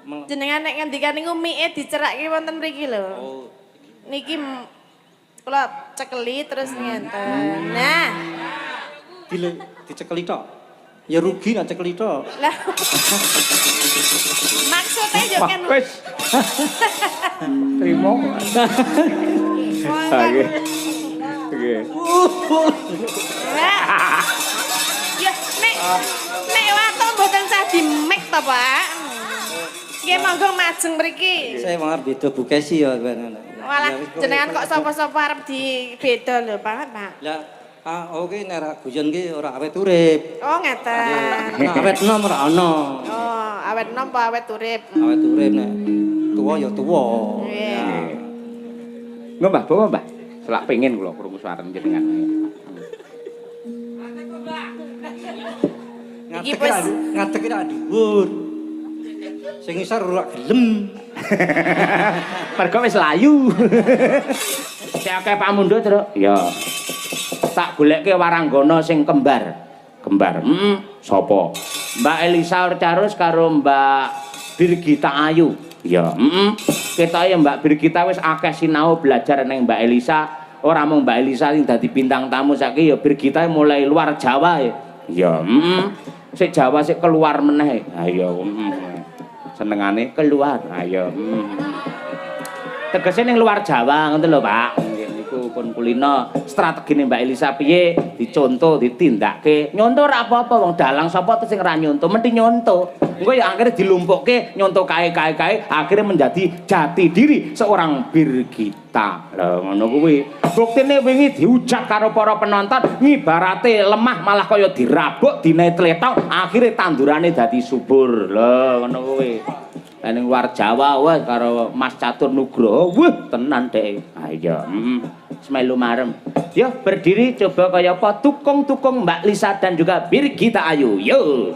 Jenengan nek ngendikan niku mie dicerakke wonten mriki lho. Oh. Niki kula cekeli terus ngenten. Nah, Dicekeli tok. Ya rugi nek cekeli tok. lah. Maksudnya yo kan Wis. Terima. Oke. Oke. Ya nek watuk mboten sah di-mik to, Pak. Nggih monggo majeng mriki. Saya mau beda bukesi ya. Walah jenengan kok sapa-sapa arep dibeda lho, Pak. Lah oke nek ra guyon ki ora awet urip. Oh, ngeten. Nek awet enom ora ana. Oh, awet nom apa awet urip? Awet urip nek tuwa ya tuwa. Nggih. Nggih, Mbah, bawa, Mbah. Selak pengen kula krungu suara jenengan. Ngadeg ra dhuwur. Sing isor ora gelem. Mergo wis layu. Sik akeh pamundo, Truk. Ya. Tak goleke waranggana sing kembar. Kembar. Sapa? Mbak Elisa Orcarus karo Mbak Birgita Ayu. Ya, ketoke Mbak Birgita wis akeh sinau belajar ning Mbak Elisa. Ora mung Mbak Elisa sing dadi bintang tamu saiki ya Birgita mulai luar Jawa ya. Ya, sik Jawa sik keluar meneh. Ha ya, senengane keluar. Ayo. Tegese ning luar Jawa ngoten lho, Pak. Nggih niku pun kulino strategine Mbak Elisa piye dicontoh, ditindakke. Nyontoh ora apa-apa wong dalang sapa sing ora nyontoh, mesti nyontoh. Engko ya akhirnya dilumpukke nyontoh kae akhirnya menjadi jati diri seorang Birgita. Lho ngono kuwi. Buktine wingi dihujat karo para penonton ngibarate lemah malah kaya dirabuk, dinae tletok, akhirnya tandurane dadi subur. Lho ngono kuwi. Lah ning luar Jawa wah karo Mas Catur Nugroho, wah tenan dhek. Ayo, semelu marem. Yo berdiri coba kaya apa tukung-tukung Mbak Lisa dan juga Birgita Ayu. Yo.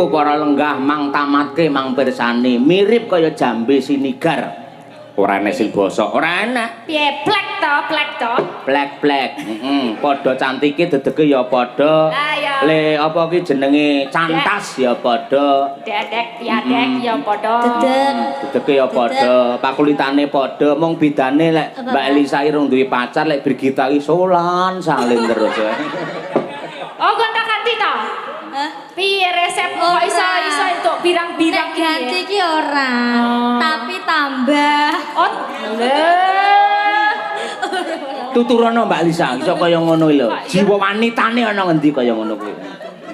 Para lenggah mang tamatke mang pirsani mirip kaya jambe sinigar ora ana sing basa ora ana Piye plek to? Plek-plek. Padha cantike dedege ya padha. Le apa ki jenenge cantas ya padha. Dedek piadek ya padha. Dedege ya padha, pakulitane padha, mung bedane lek Mbak Elisa irung duwe pacar lek Birgita iki solan salin terus. Oh, gonta-ganti to? Piye resep kok iso entuk birang-birang iki? Ganti iki ora, tapi tambah. Oh, lho. Tuturana Mbak Lisa iso kaya ngono lho. Jiwa wanitane ana ngendi kaya ngono kuwi.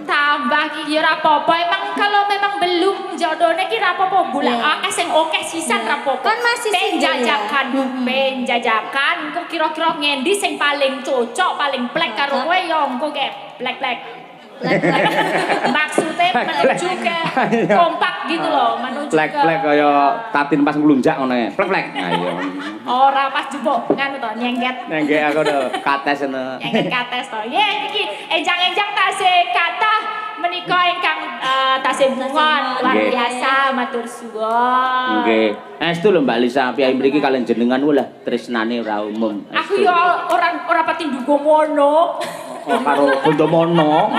Tambah iki ya ora apa-apa. Emang kalau memang belum jodohne ki ora apa-apa. Bulak akeh sing akeh sisan ora apa-apa. Kan masih penjajakan, penjajakan engko kira-kira ngendi sing paling cocok, paling plek karo kowe ya engko ge plek-plek. Maksudnya menuju ke kompak gitu loh, menuju ke plek-plek kaya tatin pas nglunjak ngono ya. Plek-plek. Ayo. Ora pas jupuk nganu to nyengket. Nengke aku lho kates ngono. Nyengket kates to. Ya iki enjang-enjang tasih kathah menika ingkang tasih bunga luar biasa matur suwun. Nggih. Estu lho Mbak Lisa piyai mriki kalian jenengan lah tresnane ora umum. Aku ya ora pati ndunggo ngono. Oh, karo Gondomono.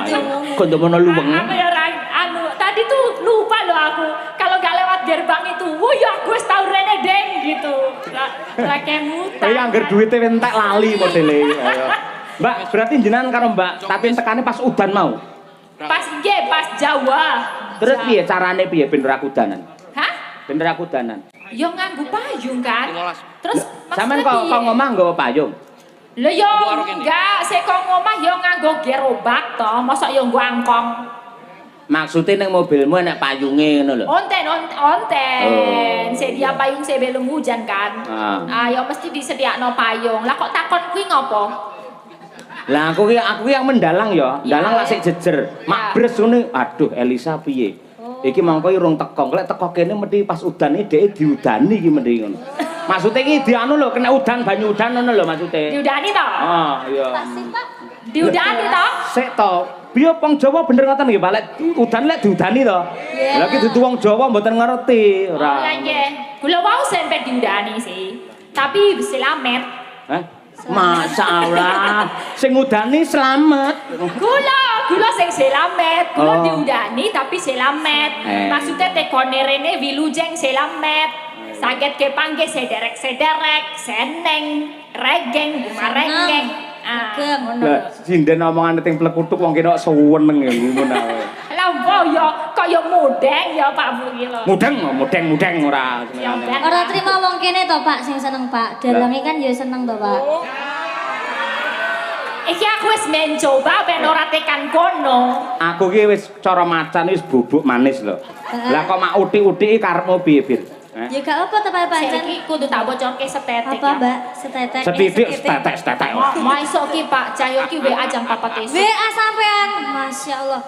Gondomono luweng. Aku ya anu tadi tuh lupa loh aku kalau gak lewat gerbang itu. Wah ya aku wis tau rene deng gitu. Lah kemutan. Kayak angger duwite entek lali modele. Ayo. Mbak, berarti jenengan karo Mbak Tatin tekane pas udan mau. Pas nggih, pas Jawa. Terus piye carane piye ben ora kudanan? Hah? Ben ora kudanan. Ya nganggo payung kan. Terus sampean kok ngomah nggawa payung? Lho yo enggak, sik kok ngomah nganggo gerobak to, mosok yo nggo angkong. Maksudnya ning mobilmu enek payunge ngono lho. Onten. Sedia payung sebelum hujan kan. Ya mesti disediakno payung. Lah kok takon kuwi ngopo? Lah aku ki yang mendalang ya. Dalang lak sik jejer. Mabres ngene. Aduh, Elisa piye? Iki mangko urung teko. Lek teko kene mesti pas udan iki dhek diudani iki mesti ngono. Maksudnya iki dianu lho, kena udan banyu udan ngono lho maksudnya. Diudani to? Iya. Diudani to? Sik to. Biyo wong Jawa bener ngoten nggih, Pak. Lek udan lek diudani to. Lah iki dudu wong Jawa mboten ngerti ora. Oh nggih. Kula wau sampe diudani sih. Tapi selamat. Hah? Masyaallah. Sing ngudani selamat. Kula sing selamat. Kula diudani tapi selamat. Maksudnya tekone rene wilujeng selamat. Saged ke panggih sederek-sederek, seneng, regeng, marengeng. Lah sinden omongane ting plekutuk wong kena suweneng ya ngono ae. Lah kaya mudeng ya Pak Bu iki lho. Mudeng ora. Ora trima wong kene to Pak sing seneng Pak. Dalange kan ya seneng to Pak. Iki aku wis mencoba ben ora tekan kono. Aku ki wis cara macan wis bubuk manis lho. Lah kok mak utik-utiki karepmu piye, Bir? Ya gak apa to Pak pancen. Iki kudu tak bocorke setetek. Apa Mbak? Setetek. Setitik setetek. Mau iso ki Pak, Cahyo ki WA jam 4 esuk. WA sampean. Masyaallah.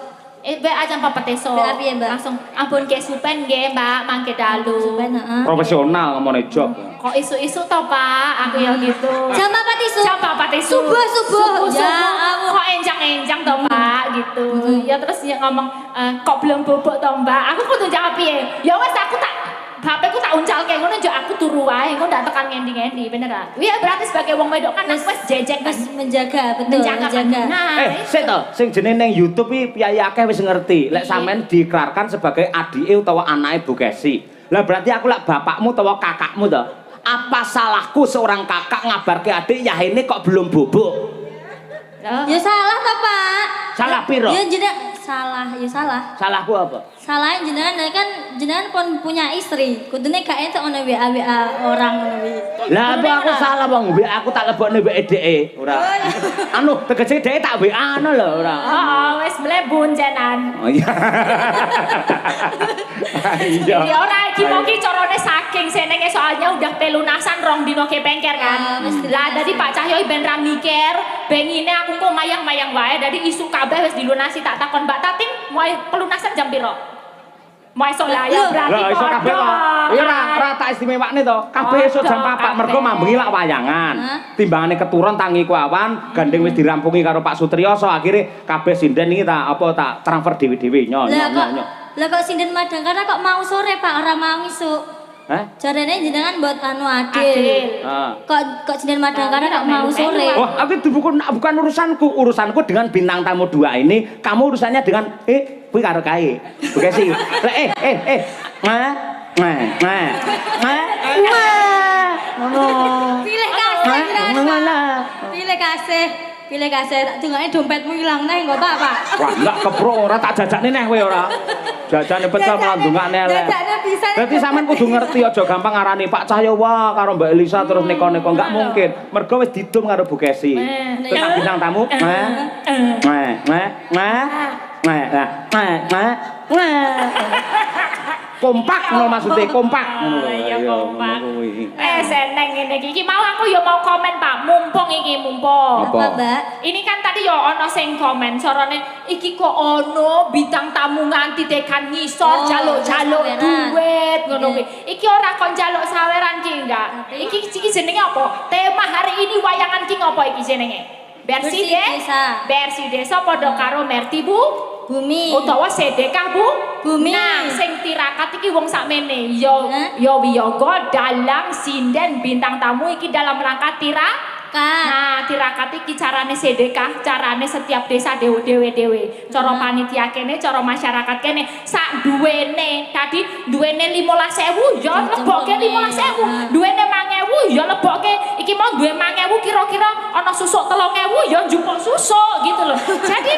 WA jam 4 esuk. WA piye, Mbak? Langsung ampun ke supen nggih, Mbak, mangke dalu. Supen, heeh. Profesional ngomongane job. Kok isu-isu to Pak, aku ya gitu. Jam 4 isu. Jam 4 esuk. Subuh. Ya ampun. Kok enjang-enjang to Pak gitu. Ya terus dia ngomong kok belum bobok to Mbak. Aku kudu jawab piye? Ya wes aku tak HP ku tak uncalke ngono njo aku turu wae ngono ndak tekan ngendi-ngendi bener ah. Iya berarti sebagai wong wedok kan wis jejek kan menjaga betul menjaga. Nah, sik to, sing jenenge ning YouTube iki piye akeh wis ngerti. Lek sampean diikrarkan sebagai adike utawa anake Bu Kesi. Lah berarti aku lek bapakmu utawa kakakmu to. Apa salahku seorang kakak ngabarke adik yahene kok belum bobok? Ya salah to Pak. Salah piro? Ya jeneng salah, ya salah. Salahku apa? Salah jenengan kan jenengan pun punya istri. Kudune gak entuk ono WA orang ngono kuwi. Lah apa aku salah wong WA aku tak lebokne WA dheke ora. Anu tegese dheke tak WA-no lho ora. Heeh, wis mlebu jenengan. Oh iya. Iya. Ya ora iki mungkin carane saking senenge soalnya udah pelunasan rong dino ke bengker kan. Lah dadi Pak Cahyo ben ra mikir, bengine aku kok mayang-mayang wae dadi isu kabeh wis dilunasi tak takon Mbak Tatin mau pelunasan jam piro? Mau esok lah ya berarti lah esok kabeh kok. Ya ora tak istimewakne to. Kabeh esuk jam 4 mergo mambengi lak wayangan. Timbangane keturun tangi ku awan, gandeng wis dirampungi karo Pak Sutriyoso akhire kabeh sinden iki tak transfer dhewe-dhewe nyok. Lah kok sinden madang karena kok mau sore Pak ora mau isuk. Jarene jenengan buat anu adil. Kok sinden madang karena kok mau sore. Oh, aku itu bukan urusanku dengan bintang tamu 2 ini. Kamu urusannya dengan kuwi karo kae. Oke sih. Pilih kasih, tak dengake dompetmu ilang neh engko tak, Pak. Wah, enggak keprok ora tak jajakne neh kowe ora. Jajane pecel malah ndongakne elek. Jajakne bisa. Berarti sampean kudu ngerti aja gampang ngarani Pak Cahyo wah karo Mbak Elisa terus neko-neko enggak mungkin. Mergo wis didum karo Bu Kesi. Terus bintang tamu. Kompak ngono maksudnya kompak. Iya kompak. Seneng ngene iki. Iki mau aku ya mau komen Pak, mumpung. Apa, Mbak? Ini kan tadi ya ono sing komen sorone iki kok ono bintang tamu nganti tekan ngisor jaluk-jaluk duit ngono kuwi. Iki ora kon jaluk saweran ki enggak. Iki jenenge apa? Tema hari ini wayangan ki ngopo iki jenenge? Bersih desa. Bersih desa padha karo Merti Bumi utawa sedekah Bumi. Nah, sing tirakat iki wong sakmene ya wiyaga dalang sinden bintang tamu iki dalam rangka tirakat. Nah, tirakat iki carane sedekah, carane setiap desa dewe. Cara panitia kene, cara masyarakat kene sak duwene. Tadi duwene 15.000 ya lebokke 15.000. Duwene 5.000 ya lebokke. Iki mau duwe 5.000 kira-kira ana susuk 3.000 ya njupuk susuk gitu loh. Jadi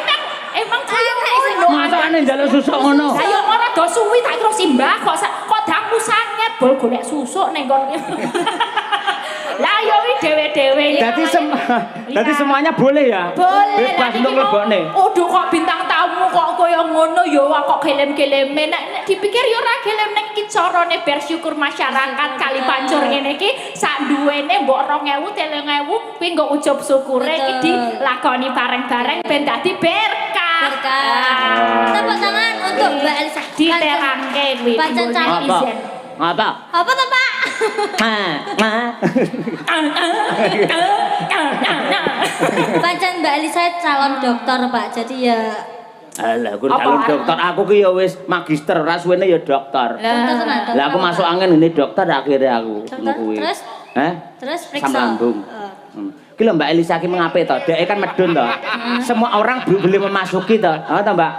emang kaya ngono. Masane njaluk susuk ngono. Lah yo ora do suwi tak kira simbah kok dangu sanget bol golek susuk ning kono. Lah yo iki dhewe-dhewe. Dadi semuanya boleh ya? Boleh. Bebas untuk mlebokne. Aduh kok bintang tamu kok koyo ngono ya kok gelem-geleme. Nek dipikir ya ora gelem nek iki carane bersyukur masyarakat kali pancur ngene iki sak duwene mbok 2000 3000 kuwi nggo ujub syukure iki dilakoni bareng-bareng ben dadi berkah. Tepuk tangan untuk Mbak Elisa. Diterangke kuwi. Pancen Apa? Apa? Apa tuh, Pak? Pancen Mbak Elisa calon dokter, Pak. Jadi ya Alah, aku calon dokter. Aku ki ya wis magister, ora suwene ya dokter. Lah aku masuk angin ini dokter akhirnya aku. Terus? Terus periksa. Asam lambung. Ki lho Mbak Elisa ki mengape to? Dhek kan medun to. Semua orang boleh memasuki to. Heeh to, Mbak?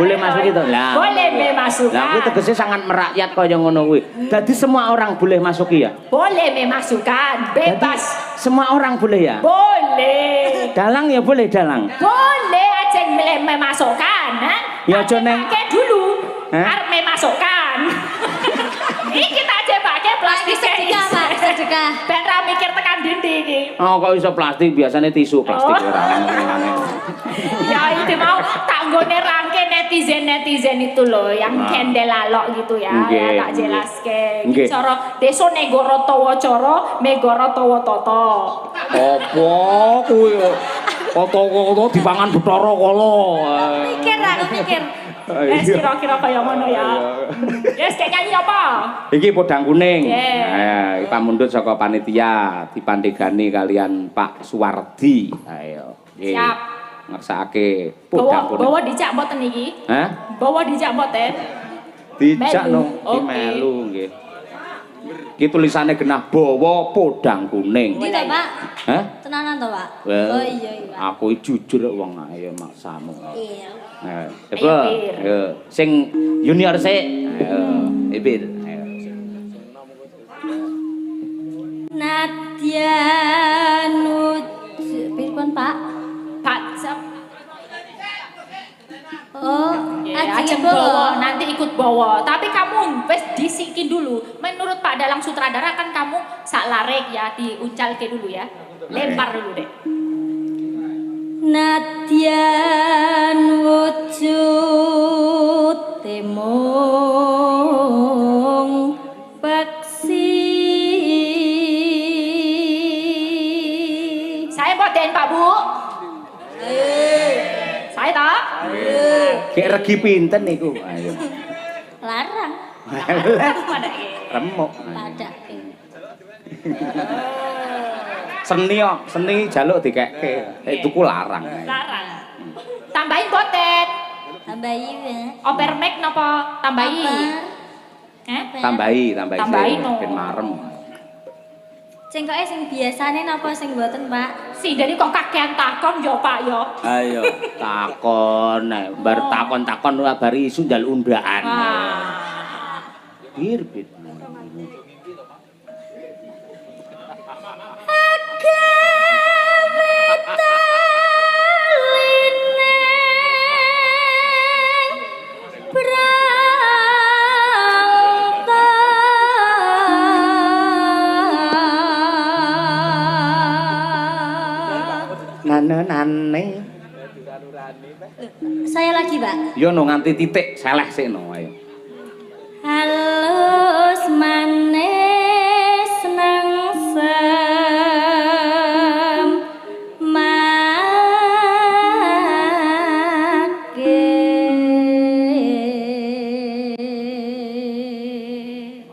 Boleh masuk itu lah. Boleh masuk. Lah kuwi tegese sangat merakyat kaya ngono kuwi. Dadi semua orang boleh masuki ya? Boleh memasukkan, bebas. Semua orang boleh ya? Boleh. Dalang ya boleh dalang. Boleh aja memasukkan, ha? Ya aja neng. Pakai dulu. Arep memasukkan. Iki kita aja pakai plastik sedekah, Pak, sedekah. Ben ra mikir tekan dindi iki. Oh, kok iso plastik? Biasanya tisu plastik ora aneh. Ya itu mau tanggone rangke netizen itu loh yang kendel lalok gitu ya. Ya tak jelaske. Iki cara desa negara tawa cara megara tawa tata. Apa kuwi? Foto-foto dipangan Bathara Kala. Mikir aku mikir. Wes kira-kira kaya ngono ya. Yes, kayak nyanyi apa? Iki podang kuning. Nah, pamundhut saka panitia dipandhegani kalian Pak Suwardi. Ayo. Siap. Ngersakake podang kuning. Bawa dijak mboten iki? Hah? Bawa dijak mboten? Dijak no, melu nggih. Iki tulisane genah bawa podang kuning. Ndi to, Pak? Hah? Tenanan to, Pak? Well, Oh iya, Pak. aku jujur wong ayo maksamu. Iya. Nah, ayo. Sing junior sik. Ayo, Ibir. Ayo. Nadia Pirpon, Pak? Pak Oh, ajeng bawa, nanti ikut bawa. Tapi kamu wes disikin dulu. Menurut Pak Dalang sutradara kan kamu sak larek ya, diuncalke dulu ya. Lempar dulu deh. Nadyan wujud temung peksi. Saya boten Pak Bu. Saya tak. Kayak regi pinten niku. Ayo. Larang. Remuk. Padak. Seni jaluk dikekke. Tuku larang. Larang. Tambahin boten. Tambahi ya. Opermek napa tambahi? Tambahi no. ben marem. Cengkoke sing biasane napa sing mboten, Pak? Si dari kok kakean takon yo Pak yo. Ayo takon, bar takon-takon bar isu njal undaan. Birbit. Nane. Saya lagi, Pak. Yo no nganti titik seleh sik no ayo. Halus manis nang semake.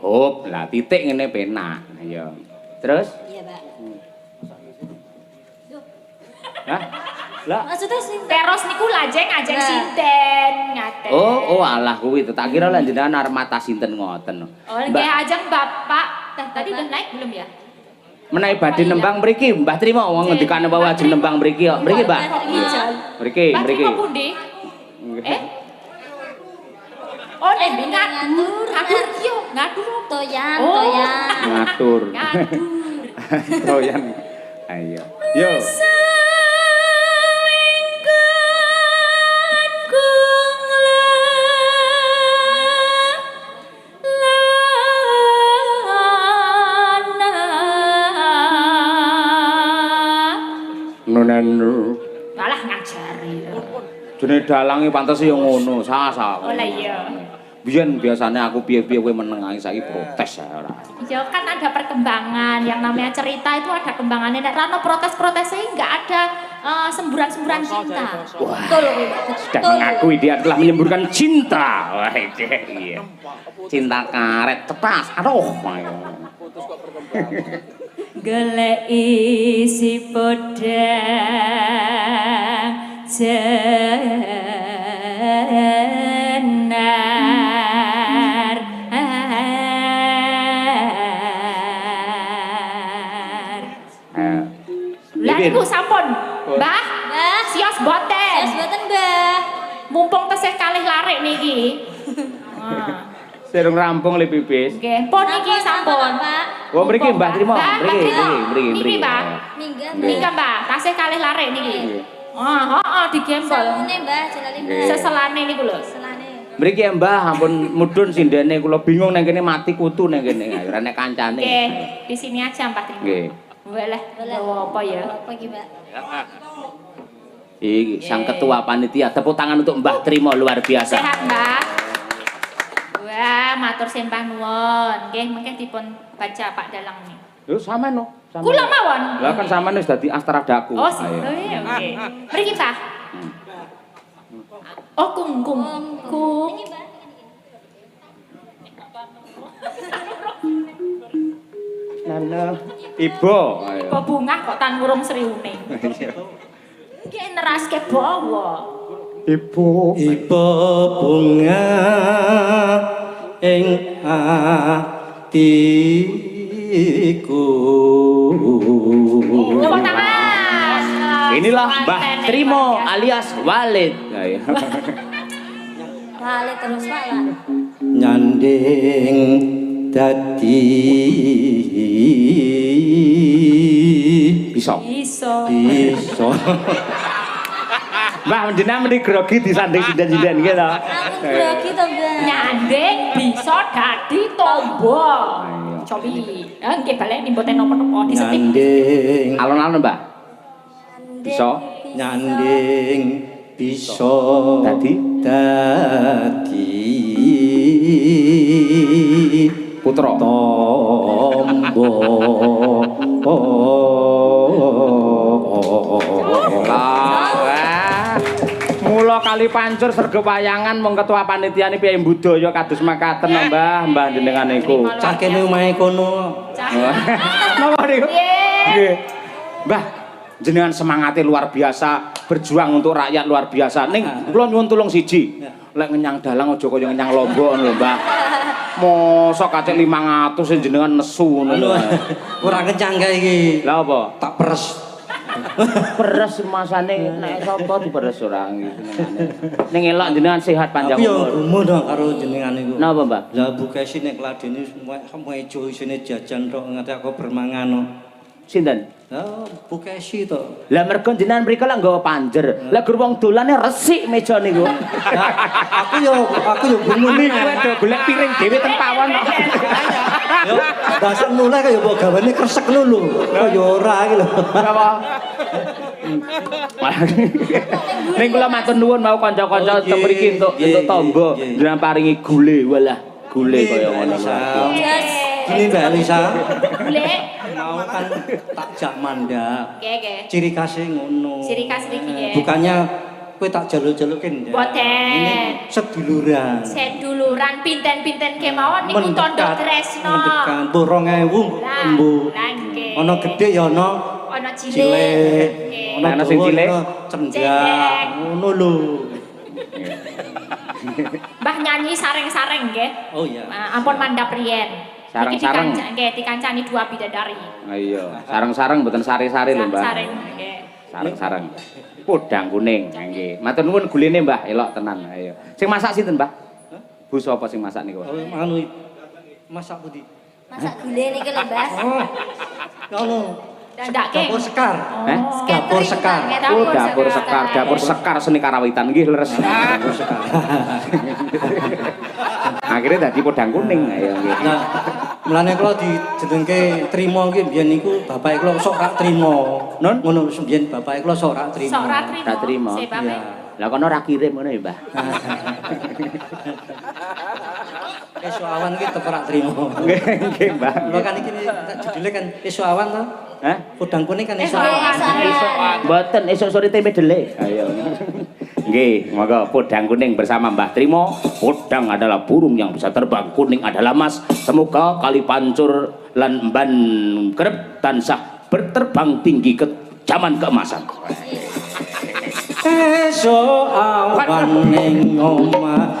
Hop, lah titik ngene penak. Ayo. Terus? Iya, Pak. Hah? Lah, Maksudnya sih Teros niku lajeng sinten ngaten. oh alah kuwi tak kira lan jenengan arep mata sinten ngoten. Oh, nggih ajeng Bapak. Tadi udah naik belum ya? Menawi badhe nembang mriki, Mbah Trima wong ngendikane bahwa ajeng nembang mriki kok. Mriki, Mbah. Mriki. Mbah pundi? Oh, ngatur yo, ngatur toyan. Ngatur. Toyan. Ayo. Yo. Malah ngajari. Jenenge dalange pantes yo ngono, sah-sah. Oh lah iya. Biyen biasanya aku piye-piye kowe meneng ae saiki protes ya ora. Ya kan ada perkembangan, yang namanya cerita itu ada kembangannya. Nek rano protes-protesnya enggak ada semburan-semburan cinta. Betul lho, Mbak. Sudah mengakui dia telah menyemburkan cinta. Wah, iya. Cinta karet cetas. Aduh, Golek isi podang jenar. Lah niku sampun, Mbah. Mbah, Sios boten. sios boten, Mbah. Mumpung tesih kalih larik niki. Serung rampung le pipis. Nggih, pun niki sampun. Pak. Oh, mriki Mbah trimo. Mriki, Mriki. Niki, Mbah. Minggah, Niki, Mbah. Mbah, tasih kalih larik niki. Heeh, digembol. Salune, Mbah, jelali, Mbah. Seselane niku lho. Selane. Mriki Mbah ampun mudhun sindene kula bingung nang kene mati kutu nang kene. Ora nek kancane. Nggih, di sini aja Mbah Trimo. Nggih. Boleh. Apa ya? Apa iki, Mbak? Iki sang ketua panitia tepuk tangan untuk Mbah Trimo luar biasa. Sehat, Mbah. Wah, matur sembah nuwun. Nggih, mengke dipun baca Pak Dalang nih. Yo sampean no. Kula mawon. Lah kan sampean wis dadi astradaku. Oh, Ayo. iya, oke. Mriki, Pak. Oh, kung. Iki, Mbak. Nana, ibu. Ayo. Kok bungah kok tan ngurung sriune. Iki neraske bawa. Ibu. Iba bunga ing atiku. Tepuk tangan. Inilah Mbah Trimo alias Walid. Ayo. Balik terus, Pak, lah. Nyanding dadi Bisa. Iso. bisa Mbah jenengan mriki grogi disanding sinden-sinden nggih to. Ampun grogi to, Mbak. Nyanding bisa dadi tombo. Ayo. Cobi. Nggih baleni mboten napa-napa disetik. nyanding Alon-alon Mbah. Bisa. nyanding bisa Dadi? Putra. tombo Mula kali pancur sergep wayangan mong ketua panitia ini piye budaya kados makaten Mbah jenengan niku. cah kene omahe kono Napa niku? Nggih. Nggih. Mbah, jenengan semangatnya luar biasa, berjuang untuk rakyat luar biasa. Ning kula nyuwun tulung siji. Lek ngenyang dalang aja kaya ngenyang lombok lho, Mbah. Mosok kacek 500 sing jenengan nesu ngono. ora kencang kae iki Lah apa? tak peres Peres masane nek sapa diperes ora jenengane. Ning elok jenengan sehat panjang aku yo umur. gumun dong karo jenengan niku Napa, Mbah? lah bukesi nek kladene semua ijo isine jajan tok ngate aku bermangan no. Sinten? Lah bukesi to. Lah mergo jenengan mriko lak nggawa panjer. Lah gur wong dolane resik meja niku. Aku yo gumun Niku do golek piring dhewe teng pawon kok. yo dasar mulai kaya mbok gawane kresek lho kaya ora iki lho. Napa? Ning kula matur nuwun mau kanca-kanca teng mriki untuk tombo jenengan paringi gule walah gule kaya ngono. Ini Mbak Elisa. Gule. Mau kan tak jak mandak. Nggih. Ciri khasnya ngono. Ciri khas niki nggih. Bukannya kowe tak jaluk-jalukin ya. Boten. Ini seduluran. Seduluran pinten-pinten kemawon niku tondo tresno. Mendekat. Mbuh 2000 mbuh. Lah nggih. Ana gedhe ya ana Ana cilik. cilik. Nggih. Ana sing cilik? Cendak. Ngono lho. Mbah nyanyi sareng-sareng nggih. Oh iya. Ampun mandhap riyen. Sareng-sareng. Nggih dikancani dua bidadari. Ayo, sareng-sareng mboten sari-sari lho, Mbah. Sareng nggih. Sareng-sareng. Podang kuning, nggih. Matur nuwun gulene, Mbah. Elok tenan. Ayo. Sing masak sinten, Mbah? Bu sapa sing masak niku? Oh anu masak putih. Masak gule niki lho, Mbah. Oh. Ngono. Dandake. Dapur sekar. Heh? Dapur sekar. Oh, dapur sekar seni karawitan nggih leres. Dapur sekar. Akhirnya dadi podang kuning ayo nggih. Nah, Mulane kula dijenengke trima iki mbiyen niku bapake kula sok ra trima. Non ngono mbiyen bapake kula sok ra trima. Sok ra trima. Iya. Lah kono ra kirim ngono ya, Mbah. Esuk awan iki tetep ra trima. Nggih, Mbah. Kula kan iki judule kan esuk awan to. Hah? Podang kuning kan esuk awan. Mboten esuk sore tempe dele. Ayo. Nggih, monggo podang kuning bersama Mbah Trimo. Podang adalah burung yang bisa terbang, kuning adalah emas. Semoga kali pancur lan mban kerep tansah berterbang tinggi ke zaman keemasan. Esuk awan ning omah.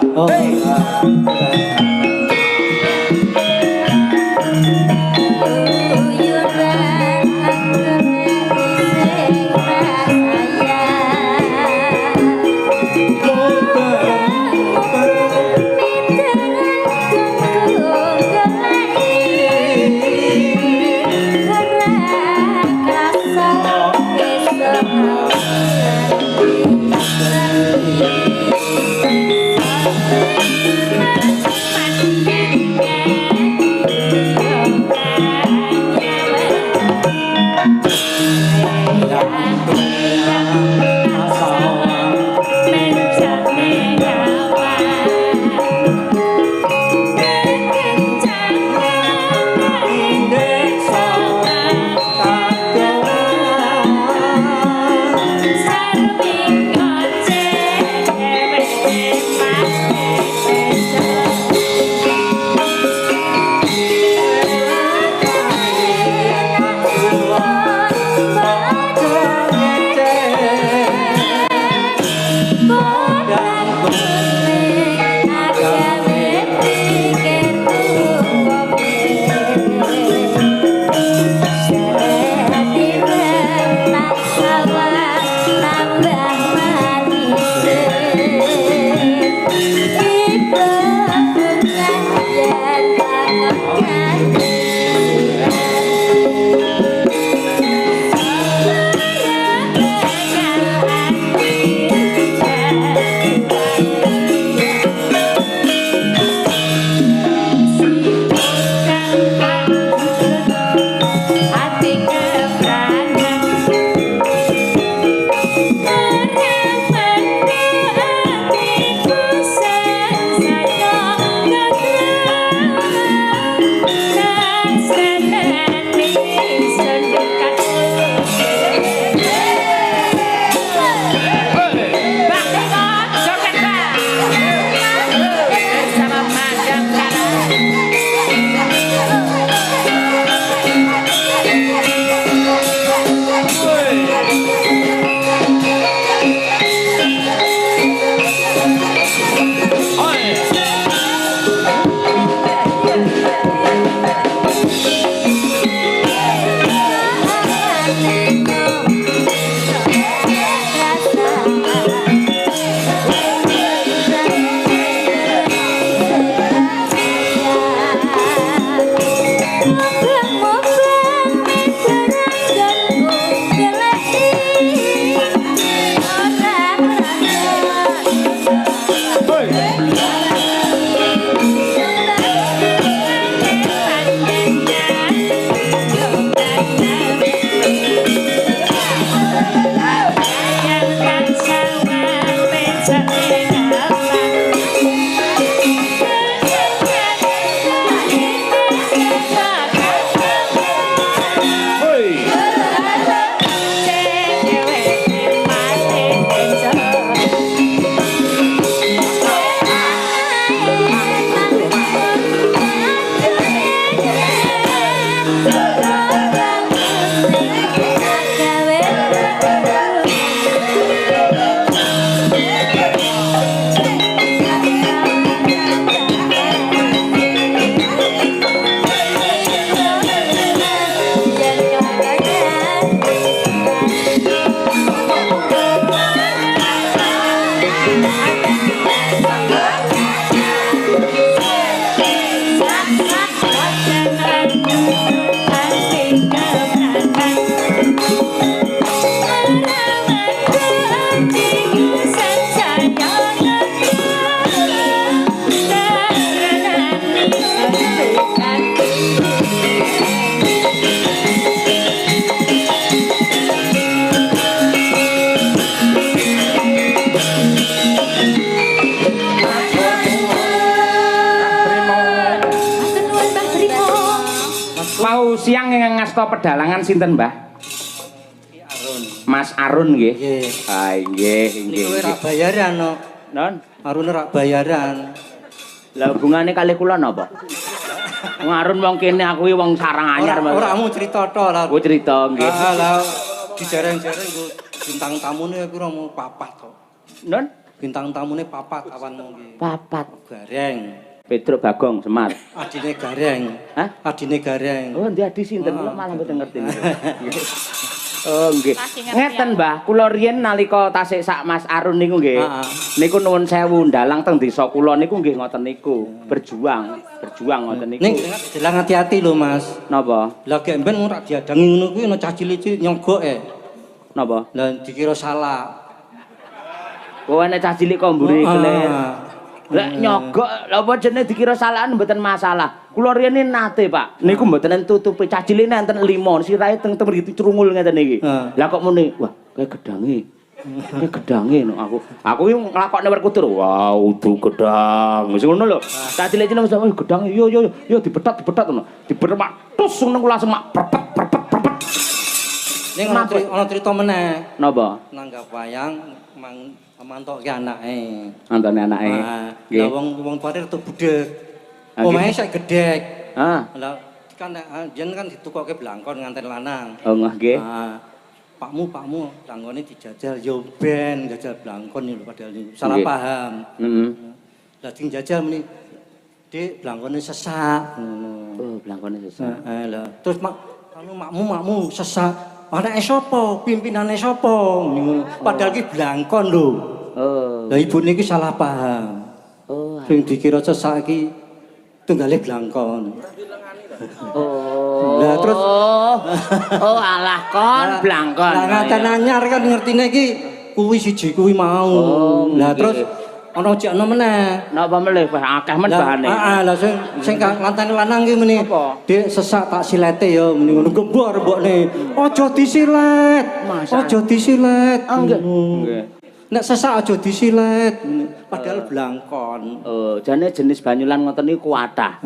siang ing ngasta pedalangan sinten, Mbah? Arun. Mas Arun nggih. Nggih. Ah, nggih, nggih. Niku ora bayaran no. Non, Arun ora bayaran. lah hubungane kali kula napa? Wong Arun wong kene aku iki wong sarang anyar. Ora mau cerita tok lah. Oh cerita nggih. Ah lah dijareng-jareng nggo bintang tamune pira mau 4 kok. Non, Bintang tamune 4 awanmu iki. 4. Gareng. Petruk Bagong Semar. Adine Gareng. Hah? Adine Gareng. Oh, ndi adi sinten kula malah mboten ngerti. Oh, nggih. Ngeten, Mbah, kula riyen nalika tasik sak Mas Arun niku nggih. Niku nuwun sewu ndalang teng desa kula niku nggih ngoten niku. Berjuang ngoten niku. Ning jelang hati-hati lho, Mas. Napa? Lah gek ben ora diadangi ngono kuwi ana cah cilik-cilik nyogoke. Napa? Lah dikira salah. Oh, ana cah cilik kok mburi kelir. Lek nyogok, lha apa jenenge dikira salahan mboten masalah. Kula riyene nate, Pak. Niku mboten tutupi cah cilik enten 5, sirahe teng mriki crungul ngeten iki. Lah kok muni, wah, kayak gedange. Kayak gedange no aku. Aku iki nglakokne werkudur. Wah, udu gedang. Wis ngono lho. Cah cilik-cilik wis gedang yo dibetat ngono. Dibermak tus ngono langsung mak perpet. Ning ana cerita meneh. Napa? Nanggap wayang mantok ke anake. Antone anake. Lah wong tuane rada budhek. Omahe sak gedhek. Lah kan yen kan ditukoke blangkon nganten lanang. Oh nggih. Pakmu tanggone dijajal yo ben jajal blangkon lho padahal niku salah paham. Lah sing jajal muni Dik blangkone sesak ngono. Oh, blangkone sesak. Lah terus makmu sesak. Anake sapa? Pimpinane sapa? Niku padahal ki blangkon lho. Oh. Lah ibune iki salah paham. Oh. Sing dikira sesak iki tunggale blangkon. Oh. Lah terus oh alah kon blangkon. Lah ngaten anyar kan ngertine iki kuwi siji kuwi mau. Lah terus ana jekno meneh. Napa melih akeh men bahane. Heeh, lah sing lantane lanang ki muni. Dik sesak tak silete ya muni ngono gembok rembokne. Aja disilet. Aja disilet. Nggih. Nek sesak aja disilet. Padahal blangkon. Oh, jane jenis banyulan ngoten niku kuatah.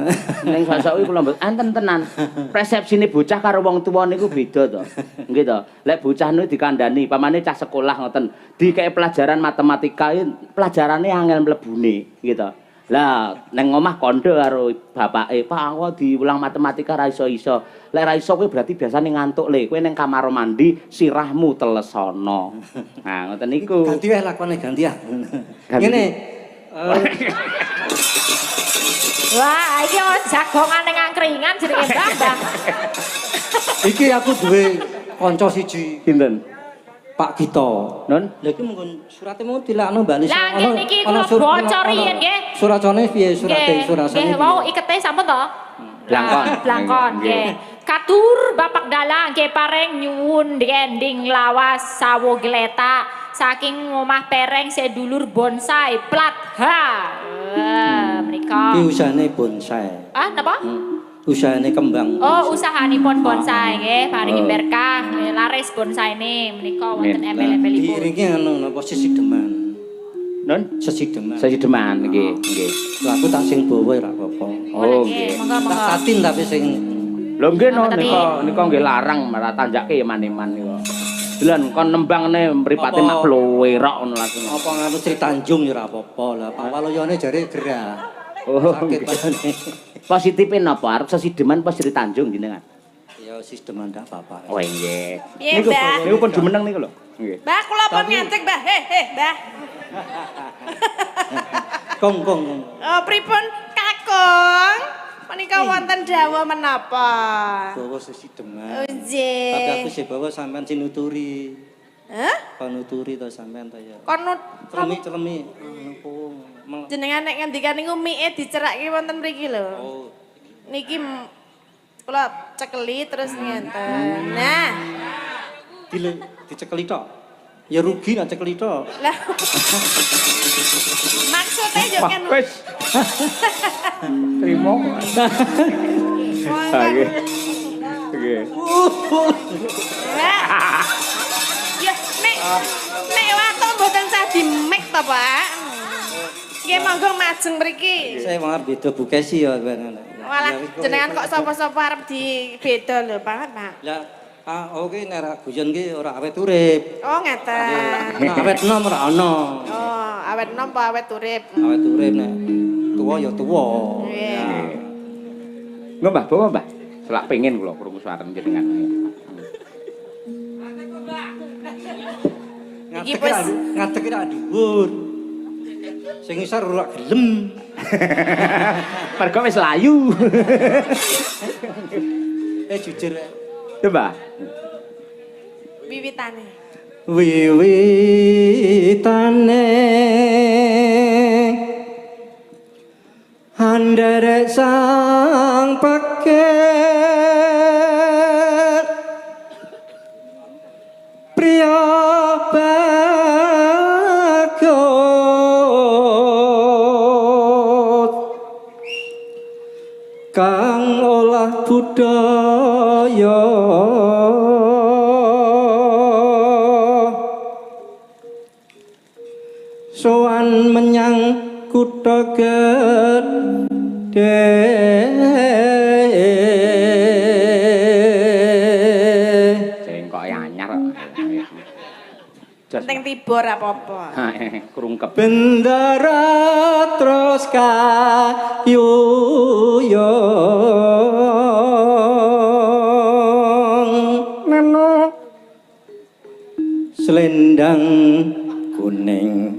Ning sosok iki kula mboten enten tenan. Persepsine bocah karo wong tuwa niku beda to. Nggih to. Lek bocah niku dikandani, pamane cah sekolah ngoten, dikek pelajaran matematika pelajarane angel mlebune, nggih to. Lah, neng omah kondo karo bapake, "Pak, aku diulang matematika ra iso-iso." Lek ra iso kuwi berarti biasane ngantuk le. Kowe ning kamar mandi sirahmu telesono. Nah, ngoten niku. Ganti wae lakone ganti ya. Ngene. Wah, iki jagongan ning angkringan jenenge Bambang. Iki aku duwe kanca siji. Sinten? Pak Gito. Non? Lha iki mungkin surate mau dilakno Mbak Lisa. Lah niki kula bocor riyen nggih. Suracane piye surate surasane? Nggih, wau ikete sampun to? Blangkon. Nggih. Katur Bapak Dalang nggih pareng nyuwun ending lawas sawo gletak saking omah pereng sedulur bonsai plat H. Menika. Iki usahane bonsai. Napa? Usahane kembang. Oh, usahanipun bonsai nggih, paringi berkah, laris bonsaine menika wonten embel-embelipun. Diiringi anu napa sisideman. Non? Sesideman. Sesideman nggih, nggih. Lah aku tak sing bawa ora apa-apa. Oh, nggih. Monggo-monggo. Tak tatin tapi sing Lho nggih no nika nggih larang malah tanjake ya maneman niku. Delan kon nembangne mripate mak plowerok ngono langsung. apa nganu Sri Tanjung ya ora apa-apa. Lah Pak Waloyone jare gerah. Oh, sakit padane. Positifin napa? Arep sesideman apa Sri Tanjung jenengan? Ya sistem ndak apa-apa. Oh nggih. Piye, Mbah? Niku pun jumeneng niku lho. Nggih. Mbah, kula pun ngantek, Mbah. Mbah. Kong. Oh, pripun Kakung? Menika wonten dawuh menapa? Bawa sesideman. Oh, nggih. Tapi aku sih bawa sampean sinuturi. Hah? Panuturi to sampean to ya. Konut Celemi. jenengan nek ngendikan niku mike dicerake wonten mriki lho. Oh. Niki kula cekeli terus ngenten. Nah, Dicekeli tok. Ya rugi nek cekeli tok. lah. Maksudnya yo kan. Wis. Trimo. Nggih. Nggih. Ya, nek watuk mboten sah di mic to, Pak. Nggih Nggih monggo majeng mriki. Saya mau beda Bu Kesi ya. Walah jenengan kok sapa-sapa arep dibeda lho Pak. Lah oke nek ra guyon ki ora awet urip. Oh ngeten. Nek awet nom ora ono. Oh, awet nom apa awet urip? Awet urip nek tuwa ya tuwa. Iya. Nggih Mbah, bawa Mbah. Selak pengen kula krungu suara jenengan. Iki wis ngadeg ra dhuwur. Sing isor ora gelem. Mergo wis layu. Jujur. Coba. wiwitane. Wiwitane handere sang paket priya bagot kang olah budaya sowan menyang kutha gedhe sing kok anyar Penting tiba ora apa-apa. krungkep bendera terus kayuyong neno selendang kuning.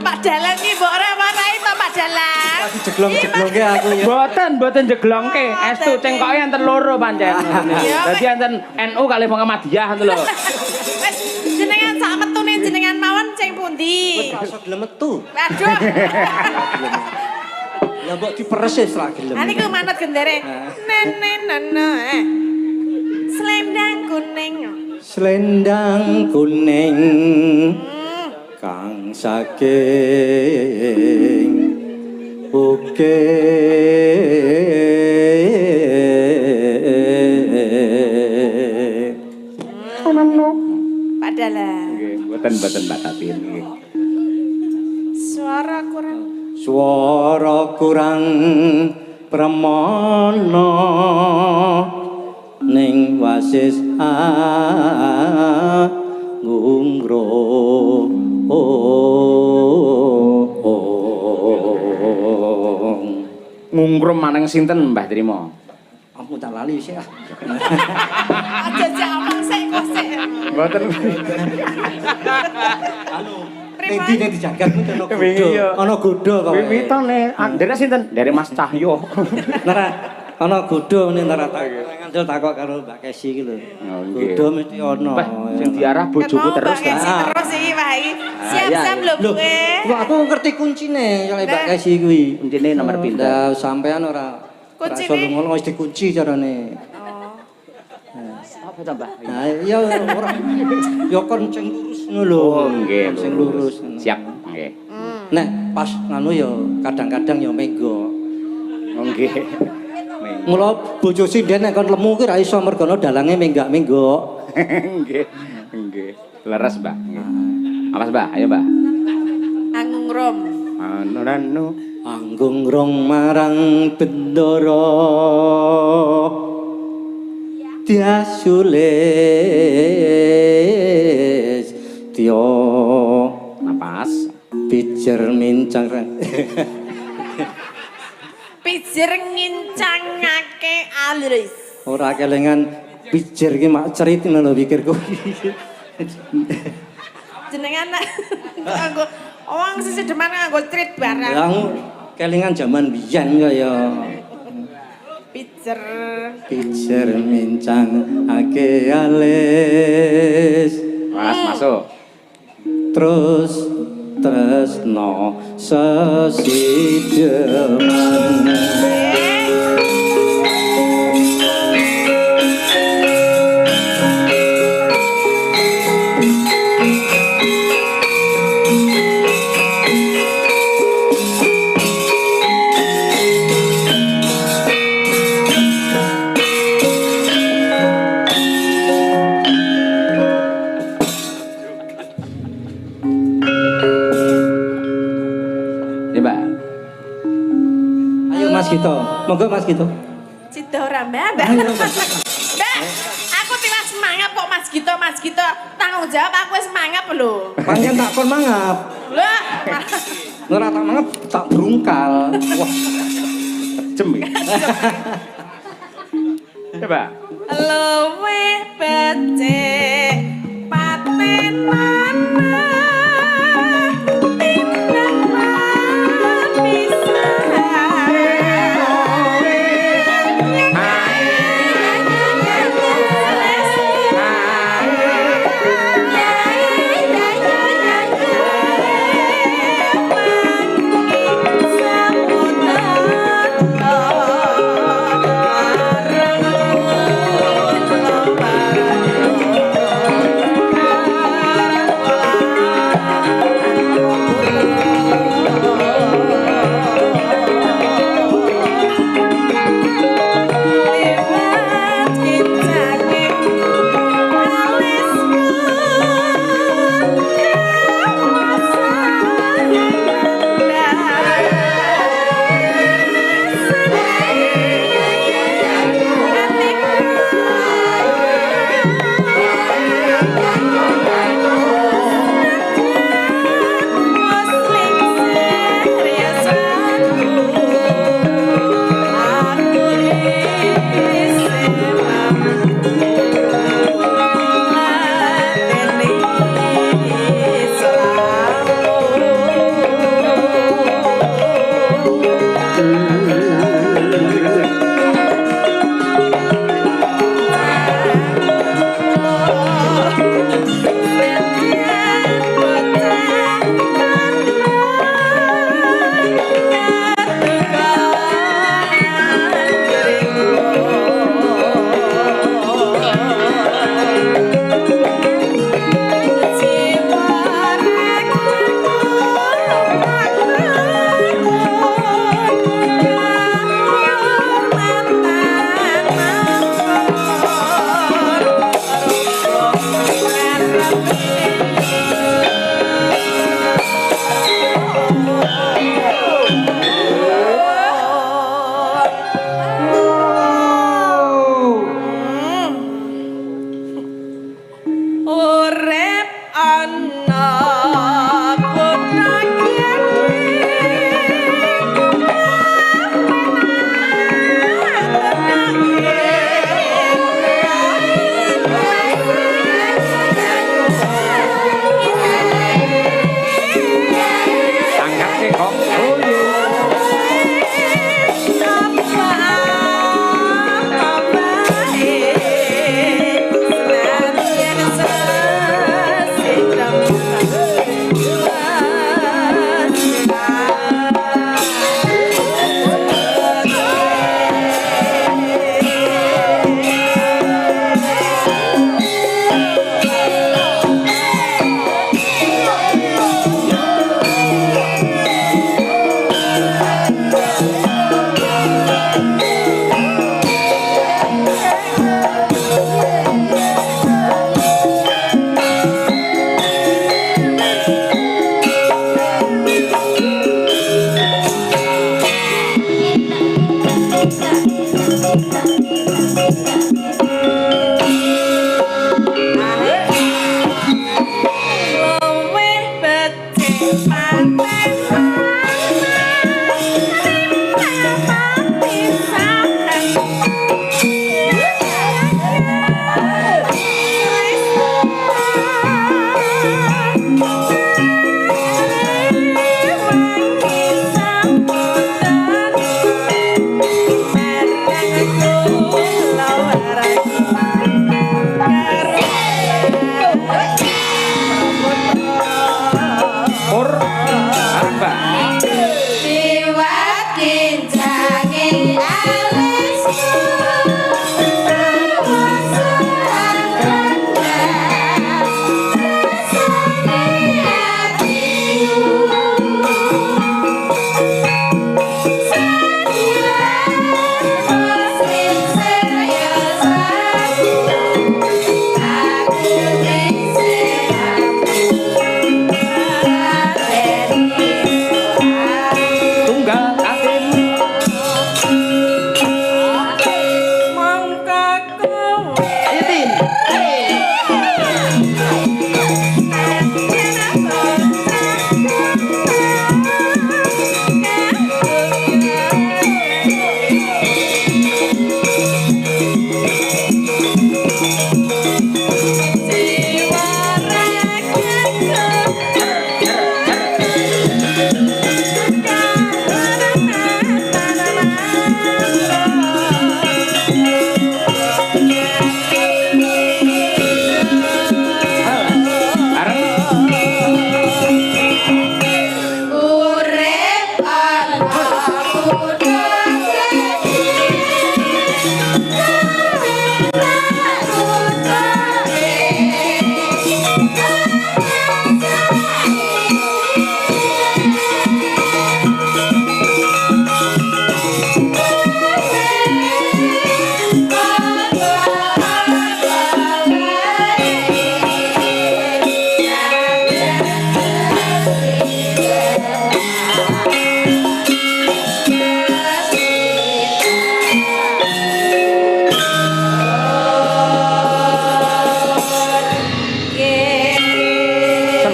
Pak Dalang iki mbok ora warai to Pak Dalang. Jeglong-jeglongke aku ya. Mboten jeglongke, estu cengkoke enten loro pancen. Dadi enten NU kalih Muhammadiyah ngono lho. Wis jenengan sak metune jenengan mawon sing pundi? Wis iso gelem metu. Waduh. Ya mbok diperes wis ra gelem. Ha niku manut gendere. Nenenono. Selendang kuning. Selendang kuning kang saking bukit Pak Dalang. Nggih, mboten batatin nggih. Suara kurang pramana ning wasis ngungro Ngungrum maneng sinten Mbah Trima? Ampun tak lali sih. aja jamang sik kok sik. Mboten. Anu, endi nek dijagat ono godho. Ono godho kok. Wiwitane andere sinten? Dari Mas Cahyo. Nara ana godho meneh nara ngandel takok karo Mbak Kesi iki lho. Godho mesti ono. Sing diarah bojoku terus ta. Terus iki Pak iki. Siap-siap lho Bu. Aku ngerti kuncine oleh Mbak Kesi kuwi. Kuncine nomor pinten? Lah sampean ora Kuncine ngono wis dikunci carane. Apa to, Mbah? Nah, ya ora. Ya kon sing lurus ngono lho. Oh, nggih. Sing lurus. Siap, nggih. Nek pas nganu ya kadang-kadang ya mega. Oh, nggih. Mula bojo sinden nek kon lemu ki ra iso mergono dalange menggak-menggok. Nggih. Nggih. Leres, Mbah. Nggih. Awas, Mbah. Ayo, Mbah. Anggung rom. Anu Anggung rong marang bendara diasulis tio napas pijer mincang Pijer ngincangake alis. ora kelengan pijer ki mak cerit ngono pikirku. Jenengan nganggo wong sing sedeman nganggo trit barang. Lah kelingan jaman biyen kaya pijer mincang ake alis. Mas masuk. Terus tresno sesideman. Gito. Monggo Mas Gito. Cita ora Mbak. Mbak, aku tiwas semangat kok Mas Gito. Tanggung jawab aku wis semangat lho. Panjang tak kon mangap. Lah, Ora tak mangap tak brungkal. Wah, Jem ya. Coba. luwe becik patenan.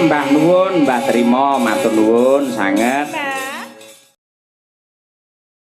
Mbah nuwun, Mbah Trima matur nuwun sanget.